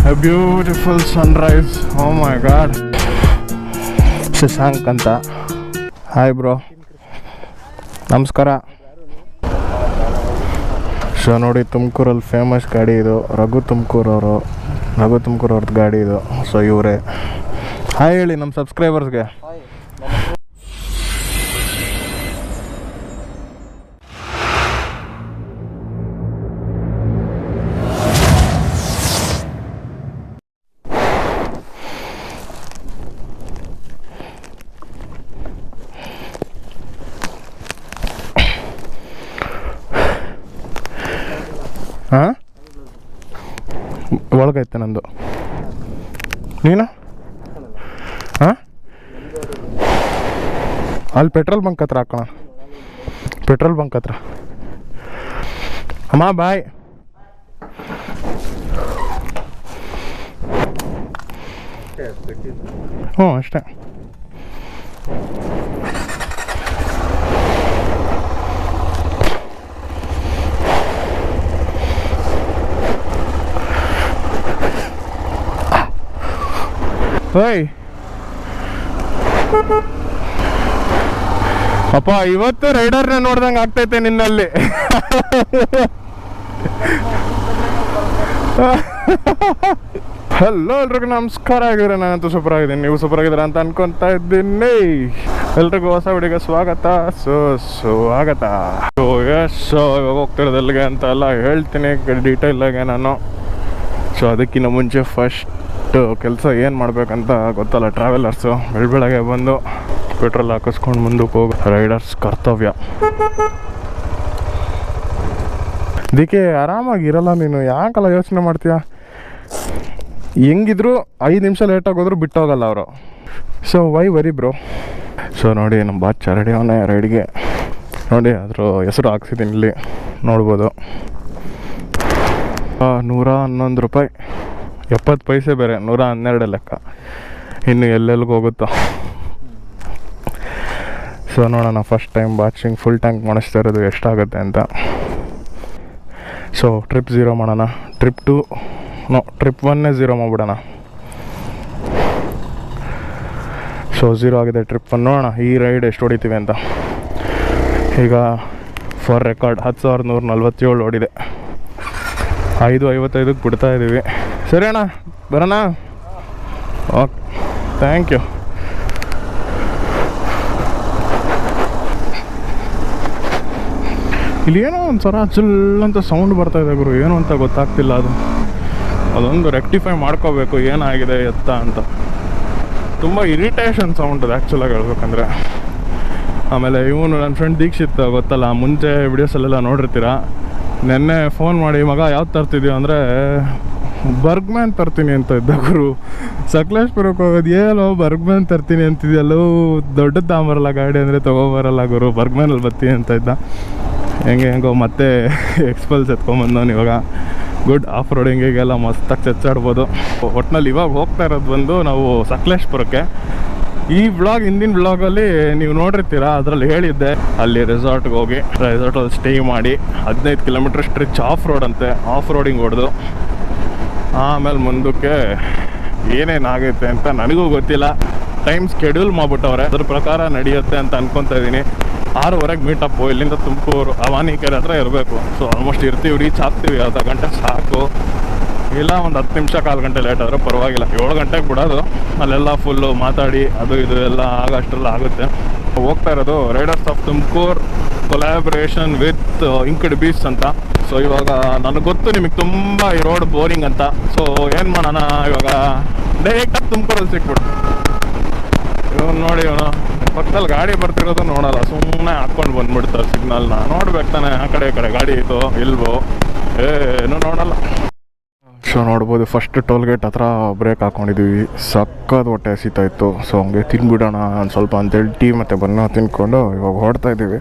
A beautiful sunrise. Oh my god. Shashank ಅಂತ. Hi bro, ನಮಸ್ಕಾರ. So ನೋಡಿ, ತುಮಕೂರಲ್ಲಿ ಫೇಮಸ್ ಗಾಡಿ ಇದು. ರಘು ತುಮಕೂರ್ ಅವ್ರದ್ದು ಗಾಡಿ ಇದು. ಸೊ ಇವರೇ. ಹಾಯ್ ಹೇಳಿ ನಮ್ಮ ಸಬ್ಸ್ಕ್ರೈಬರ್ಸ್ಗೆ. ಹಾಂ, ಒಳಗೈತೆ ನಂದು. ನೀನು? ಹಾಂ, ಅಲ್ಲಿ ಪೆಟ್ರೋಲ್ ಬಂಕ್ ಹತ್ರ ಹಾಕೋಣ. ಪೆಟ್ರೋಲ್ ಬಂಕ್ ಹತ್ರ. ಅಮ್ಮ ಬಾಯ್. ಹ್ಞೂ ಅಷ್ಟೇ. ಓಯ್ ಅಪ್ಪ, ಇವತ್ತು ರೈಡರ್ನ ನೋಡ್ದಂಗೆ ಆಗ್ತೈತೆ ನಿನ್ನಲ್ಲಿ. ಹಲೋ ಎಲ್ರಿಗೂ ನಮಸ್ಕಾರ. ಆಗಿದ್ರೆ ನಾನಂತೂ ಸೂಪರ್ ಆಗಿದ್ದೀನಿ, ನೀವು ಸೂಪರ್ ಆಗಿದ್ದೀರ ಅಂತ ಅನ್ಕೊತಾ ಇದ್ದೀನಿ. ಎಲ್ರಿಗೂ ಹೊಸ ವಿಡಿಯೋಗೆ ಸ್ವಾಗತ. ಸ್ವಾಗತ. ಇವಾಗ ಹೋಗ್ತಿರೋದಲ್ಲಿಗೆ ಅಂತ ಎಲ್ಲ ಹೇಳ್ತೀನಿ ಡೀಟೇಲಾಗೆ ನಾನು. ಸೊ ಅದಕ್ಕಿಂತ ಮುಂಚೆ ಫಸ್ಟ್ ಕೆಲಸ ಏನು ಮಾಡ್ಬೇಕಂತ ಗೊತ್ತಲ್ಲ. ಟ್ರಾವೆಲರ್ಸು ಬೆಳಗ್ಗೆ ಬಂದು ಪೆಟ್ರೋಲ್ ಹಾಕಿಸ್ಕೊಂಡು ಮುಂದಕ್ಕೆ ಹೋಗೋ ರೈಡರ್ಸ್ ಕರ್ತವ್ಯ. ಅದಕ್ಕೆ ಆರಾಮಾಗಿರಲ್ಲ ನೀನು, ಯಾಕಲ್ಲ ಯೋಚನೆ ಮಾಡ್ತೀಯ? ಹೆಂಗಿದ್ರು 5 ನಿಮಿಷ ಲೇಟಾಗಿ ಹೋದ್ರು ಬಿಟ್ಟೋಗಲ್ಲ ಅವರು. So why worry bro. So ನೋಡಿ, ನಮ್ಮ ಬಾಚ್ ರೆಡಿ ಅವನೇ ರೈಡ್ಗೆ. ನೋಡಿ ಅದ್ರ ಹೆಸರು ಹಾಕ್ಸಿದ್ದೀನಿ, ಇಲ್ಲಿ ನೋಡ್ಬೋದು. 111 ರೂಪಾಯಿ 70 ಪೈಸೆ ಬೇರೆ, 112 ಲೆಕ್ಕ. ಇನ್ನು ಎಲ್ಲೆಲ್ಲಿಗೆ ಹೋಗುತ್ತೋ. ಸೊ ನೋಡೋಣ, ಫಸ್ಟ್ ಟೈಮ್ ಬಾಚಿಂಗ್ ಫುಲ್ ಟ್ಯಾಂಕ್ ಮಾಡಿಸ್ತಾ ಇರೋದು ಎಷ್ಟಾಗುತ್ತೆ ಅಂತ. ಸೊ ಟ್ರಿಪ್ 0 ಮಾಡೋಣ. ಟ್ರಿಪ್ 1 0 ಮಾಡಿಬಿಡೋಣ. ಸೊ 0 ಆಗಿದೆ ಟ್ರಿಪ್ 1. ನೋಡೋಣ ಈ ರೈಡ್ ಎಷ್ಟು ಹೊಡಿತೀವಿ ಅಂತ. ಈಗ ಫಾರ್ ರೆಕಾರ್ಡ್ 10,147 ಓಡಿದೆ. 5:55 ಬಿಡ್ತಾ ಇದ್ದೀವಿ. ಸರಿ ಅಣ್ಣ, ಬರೋಣ? Okay, thank you. ಇಲ್ಲಿ ಏನೋ ಒಂದು ಸರ ಚಿಲ್ಲಂತ ಸೌಂಡ್ ಬರ್ತಾಯಿದೆ ಗುರು, ಏನು ಅಂತ ಗೊತ್ತಾಗ್ತಿಲ್ಲ. ಅದೊಂದು ರೆಕ್ಟಿಫೈ ಮಾಡ್ಕೋಬೇಕು, ಏನಾಗಿದೆ ಎತ್ತ ಅಂತ. ತುಂಬ ಇರಿಟೇಷನ್ ಸೌಂಡ್ ಅದು ಆ್ಯಕ್ಚುಲಾಗಿ ಹೇಳ್ಬೇಕಂದ್ರೆ. ಆಮೇಲೆ ಇವನು ನನ್ನ ಫ್ರೆಂಡ್ ದೀಕ್ಷಿತ್ ಗೊತ್ತಲ್ಲ, ಮುಂಚೆ ವಿಡಿಯೋಸಲ್ಲೆಲ್ಲ ನೋಡಿರ್ತೀರ. ನೆನ್ನೆ ಫೋನ್ ಮಾಡಿ, ಮಗ ಯಾವ್ದು ತರ್ತಿದ್ದೀವಿ ಅಂದರೆ ಬರ್ಗ್ಮ್ಯಾನ್ ತರ್ತೀನಿ ಅಂತ ಇದ್ದ ಗುರು. ಸಕಲೇಶ್ಪುರಕ್ಕೆ ಹೋಗೋದು, ಏನೋ ಬರ್ಗ್ಮ್ಯಾನ್ ತರ್ತೀನಿ ಅಂತಿದೆಯಲ್ಲೋ, ದೊಡ್ಡದು ತಗೊಂಬರಲ್ಲ ಗಾಡಿ ಅಂದರೆ ತೊಗೊಬರಲ್ಲ ಗುರು, ಬರ್ಗ್ಮ್ಯಾನಲ್ಲಿ ಬರ್ತೀನಿ ಅಂತ ಇದ್ದ. ಹೆಂಗೋ ಮತ್ತೆ ಎಕ್ಸ್ಪಲ್ಸ್ ಎತ್ಕೊಂಬಂದವನು ಇವಾಗ. ಗುಡ್ ಆಫ್ ರೋಡಿಂಗಿಗೆಲ್ಲ ಮಸ್ತಾಗಿ ಚಚ್ಚಾಡ್ಬೋದು. ಒಟ್ಟಿನಲ್ಲಿ ಇವಾಗ ಹೋಗ್ತಾ ಇರೋದು ಬಂದು ನಾವು ಸಕಲೇಶ್ಪುರಕ್ಕೆ. ಈ ಬ್ಲಾಗ್ ಹಿಂದಿನ ಬ್ಲಾಗಲ್ಲಿ ನೀವು ನೋಡಿರ್ತೀರ, ಅದರಲ್ಲಿ ಹೇಳಿದ್ದೆ ಅಲ್ಲಿ ರೆಸಾರ್ಟ್ಗೆ ಹೋಗಿ ರೆಸಾರ್ಟಲ್ಲಿ ಸ್ಟೇ ಮಾಡಿ 15 ಕಿಲೋಮೀಟ್ರ್ ಸ್ಟ್ರೆಚ್ ಆಫ್ ರೋಡ್ ಅಂತೆ, ಆಫ್ ರೋಡಿಂಗ್ ಹೊಡೆದು ಆಮೇಲೆ ಮುಂದಕ್ಕೆ ಏನೇನಾಗೈತೆ ಅಂತ ನನಗೂ ಗೊತ್ತಿಲ್ಲ. ಟೈಮ್ ಸ್ಕೆಡ್ಯೂಲ್ ಮಾಡಿಬಿಟ್ಟವ್ರೆ, ಅದ್ರ ಪ್ರಕಾರ ನಡೆಯುತ್ತೆ ಅಂತ ಅನ್ಕೊತಾ ಇದ್ದೀನಿ. 6:30 ಮೀಟಪ್ಪು. ಇಲ್ಲಿಂದ ತುಮಕೂರು ಅವಾನಿಕೆರೆ ಹತ್ರ ಇರಬೇಕು. ಸೊ ಆಲ್ಮೋಸ್ಟ್ ಇರ್ತೀವಿ, ರೀಚ್ ಆಗ್ತೀವಿ. ಅರ್ಧ ಗಂಟೆ ಸಾಕು, ಇಲ್ಲ ಒಂದು 10 ನಿಮಿಷ 1/4 ಗಂಟೆ ಲೇಟ್ ಆದರೆ ಪರವಾಗಿಲ್ಲ. 7 ಗಂಟೆಗೆ ಬಿಡೋದು. ಅಲ್ಲೆಲ್ಲ ಫುಲ್ಲು ಮಾತಾಡಿ ಅದು ಇದು ಎಲ್ಲ ಆಗೋಷ್ಟೆಲ್ಲ ಆಗುತ್ತೆ. ಹೋಗ್ತಾ ಇರೋದು riders of Tumkur collaboration with Inked Bees ಅಂತ. ಸೊ ಇವಾಗ ನನಗೆ ಗೊತ್ತು ನಿಮಗೆ ತುಂಬ ಈ ರೋಡ್ ಬೋರಿಂಗ್ ಅಂತ. ಸೊ ಏನು ಮಾಡೋಣ, ಇವಾಗ ಡೈರೆಕ್ಟಾಗಿ ತುಮಕೂರಲ್ಲಿ ಸಿಕ್ಬಿಡು. ಇವನು ನೋಡಿ, ಇವನು ಪಕ್ಕದಲ್ಲಿ ಗಾಡಿ ಬರ್ತಿರೋದು ನೋಡಲ್ಲ, ಸುಮ್ಮನೆ ಹಾಕ್ಕೊಂಡು ಬಂದ್ಬಿಡ್ತಾರೆ ಸಿಗ್ನಲ್ನ. ನೋಡ್ಬೇಕು ತಾನೆ, ಆ ಕಡೆ ಈ ಕಡೆ ಗಾಡಿ ಇತ್ತು ಇಲ್ವೋ ಏನೂ ನೋಡಲ್ಲ. ಸೊ ನೋಡ್ಬೋದು, ಫಸ್ಟ್ ಟೋಲ್ ಗೇಟ್ ಹತ್ರ ಬ್ರೇಕ್ ಹಾಕ್ಕೊಂಡಿದ್ದೀವಿ. ಸಕ್ಕದ ಹೊಟ್ಟೆ ಹಸಿತಾ ಇತ್ತು. ಸೊ ಹಂಗೆ ತಿನ್ಬಿಡೋಣ ಒಂದು ಸ್ವಲ್ಪ ಅಂತೇಳಿ ಟೀ ಮತ್ತು ಬನ್ನ ತಿನ್ಕೊಂಡು ಇವಾಗ ಹೊಡ್ತಾ ಇದ್ದೀವಿ.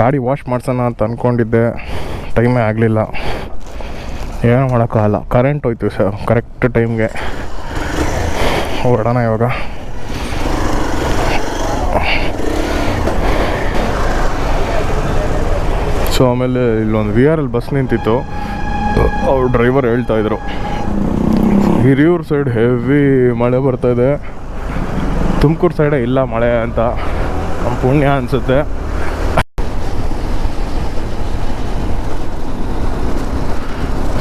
ಗಾಡಿ ವಾಶ್ ಮಾಡ್ಸೋಣ ಅಂತ ಅಂದ್ಕೊಂಡಿದ್ದೆ, ಟೈಮೇ ಆಗಲಿಲ್ಲ. ಏನೂ ಮಾಡೋಕ್ಕಾಗಲ್ಲ, ಕರೆಂಟ್ ಹೋಯ್ತು ಸರ್ ಕರೆಕ್ಟ್ ಟೈಮ್ಗೆ. ಹೊರಡೋಣ ಇವಾಗ. ಸೊ ಆಮೇಲೆ ಇಲ್ಲೊಂದು VRL ಬಸ್ ನಿಂತಿತ್ತು. ಅವ್ರು ಡ್ರೈವರ್ ಹೇಳ್ತಾಯಿದ್ರು ಹಿರಿಯೂರು ಸೈಡ್ ಹೆವಿ ಮಳೆ ಬರ್ತಾಯಿದೆ. ತುಮಕೂರು ಸೈಡೇ ಇಲ್ಲ ಮಳೆ ಅಂತ ನಮ್ಮ ಪುಣ್ಯ ಅನಿಸುತ್ತೆ.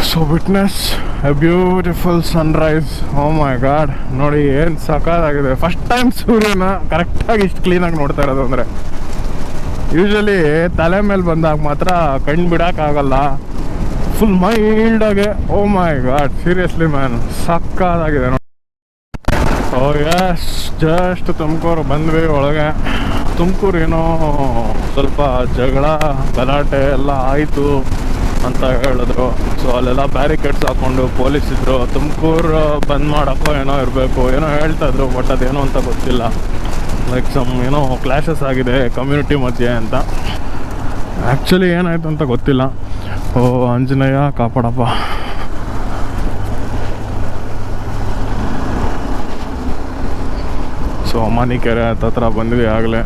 So witness a beautiful sunrise. Oh my god, ನೋಡಿ ಏನು ಸಖತ್ತಾಗಿದೆ. ಫಸ್ಟ್ ಟೈಮ್ ಸೂರ್ಯನ ಕರೆಕ್ಟಾಗಿ ಇಷ್ಟು ಕ್ಲೀನಾಗಿ ನೋಡ್ತಾ ಇರೋದು. ಅಂದರೆ ಯೂಶ್ವಲಿ ತಲೆ ಮೇಲೆ ಬಂದಾಗ ಮಾತ್ರ ಕಣ್ಣು ಬಿಡೋಕ್ಕಾಗಲ್ಲ, full ಮೈಲ್ಡಾಗೆ. O my god, seriously man, ಸಖತ್ತಾಗಿದೆ ನೋಡಿ. ಓ ಯಸ್, ಜಸ್ಟ್ ತುಮಕೂರು ಬಂದ್ವಿ ಒಳಗೆ. ತುಮಕೂರು ಏನೋ ಸ್ವಲ್ಪ ಜಗಳ ಗಲಾಟೆ ಎಲ್ಲ ಆಯಿತು ಅಂತ ಹೇಳಿದ್ರು. ಸೊ ಅಲ್ಲೆಲ್ಲ ಬ್ಯಾರಿಕೇಡ್ಸ್ ಹಾಕ್ಕೊಂಡು ಪೊಲೀಸ್ ಇದ್ರು. ತುಮಕೂರು ಬಂದ್ ಮಾಡೋಕ್ಕೋ ಏನೋ ಇರಬೇಕು, ಏನೋ ಹೇಳ್ತಾ ಇದ್ರು, ಬಟ್ ಅದೇನೋ ಅಂತ ಗೊತ್ತಿಲ್ಲ. ಲೈಕ್ ಏನೋ ಕ್ಲಾಶಸ್ ಆಗಿದೆ ಕಮ್ಯುನಿಟಿ ಮಧ್ಯೆ ಅಂತ. ಆ್ಯಕ್ಚುಲಿ ಏನಾಯ್ತು ಅಂತ ಗೊತ್ತಿಲ್ಲ. ಓ ಆಂಜನೇಯ ಕಾಪಾಡಪ್ಪ. ಸೊ ಅಮಾನಿಕೆರೆ ಹತ್ರ ಬಂದ್ವಿ ಆಗಲೇ.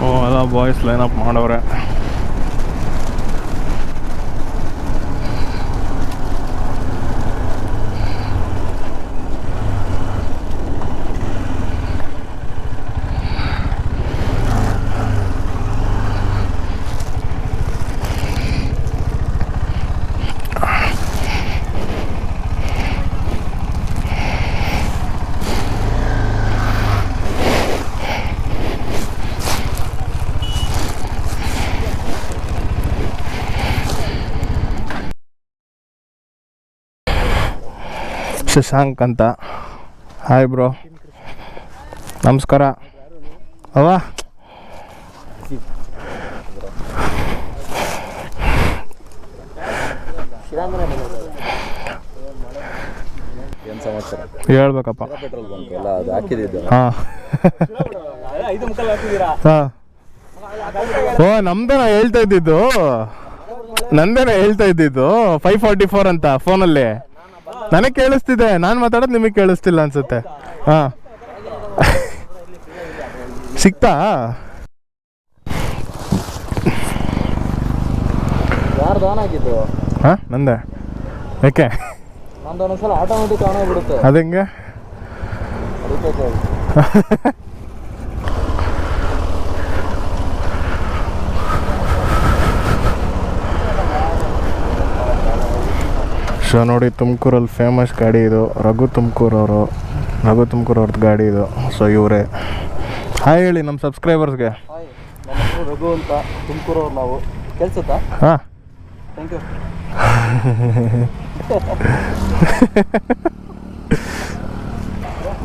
ಓ ಎಲ್ಲ ಬಾಯ್ಸ್ ಲೈನಪ್ ಮಾಡವ್ರೆ. ಶಶಾಂಕ್ ಅಂತ. ಹಾಯ್ ಬ್ರೋ, ನಮಸ್ಕಾರ. ಅವ ಹೇಳ್ಬೇಕಪ್ಪ. ಹಾಂ ಹಾಂ, ಓ ನಮ್ದೇನ ಹೇಳ್ತಾ ಇದ್ದಿದ್ದು, ನಂದೇನ ಹೇಳ್ತಾ ಇದ್ದಿದ್ದು 544 ಅಂತ ಫೋನಲ್ಲಿ. ನನಗೆ ಕೇಳಿಸ್ತಿದೆ, ನಾನು ಮಾತಾಡೋದು ನಿಮಗೆ ಕೇಳಿಸ್ತಿಲ್ಲ ಅನ್ಸುತ್ತೆ. ಹಾಂ ಸಿಕ್ತಾ? ಹಾಂ ನಂದೆ. ಯಾಕೆ? ಅದಂಗೆ ಸೊ ನೋಡಿ, ತುಮಕೂರಲ್ಲಿ ಫೇಮಸ್ ಗಾಡಿ ಇದು. ರಘು ತುಮಕೂರವ್ರದ್ದು ಗಾಡಿ ಇದು. ಸೊ ಇವರೇ. ಹಾಯ್ ಹೇಳಿ ನಮ್ಮ ಸಬ್ಸ್ಕ್ರೈಬರ್ಸ್ಗೆ. ರಘು ಅಂತ, ತುಮಕೂರವ್ರು ನಾವು. ಕೆಲ್ಸತ್ತಾ? ಹಾಂ, ಥ್ಯಾಂಕ್ ಯು.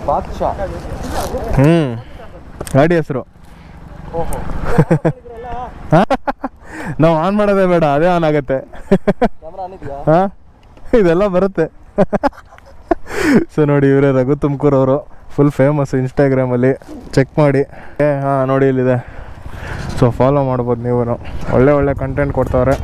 ಬಾದ್ಶಾ. ಗಾಡಿ ಹೆಸರು. ಓಹೋ, ನಾವು ಆನ್ ಮಾಡೋದೇ ಬೇಡ, ಅದೇ ಆನ್ ಆಗುತ್ತೆ. ಕ್ಯಾಮ್ರಾ ಆನ್ ಇದೆಯಾ? ಹಾಂ, ಇದೆಲ್ಲ ಬರುತ್ತೆ. ಸೊ ನೋಡಿ, ಇವರೇ ರಘು ತುಮಕೂರವರು. ಫುಲ್ ಫೇಮಸ್ ಇನ್ಸ್ಟಾಗ್ರಾಮಲ್ಲಿ, ಚೆಕ್ ಮಾಡಿ. ಹಾಂ ನೋಡಿ, ಇಲ್ಲಿದೆ. ಸೊ ಫಾಲೋ ಮಾಡ್ಬೋದು ನೀವು. ಒಳ್ಳೆ ಕಂಟೆಂಟ್ ಕೊಡ್ತಾವ್ರೆ.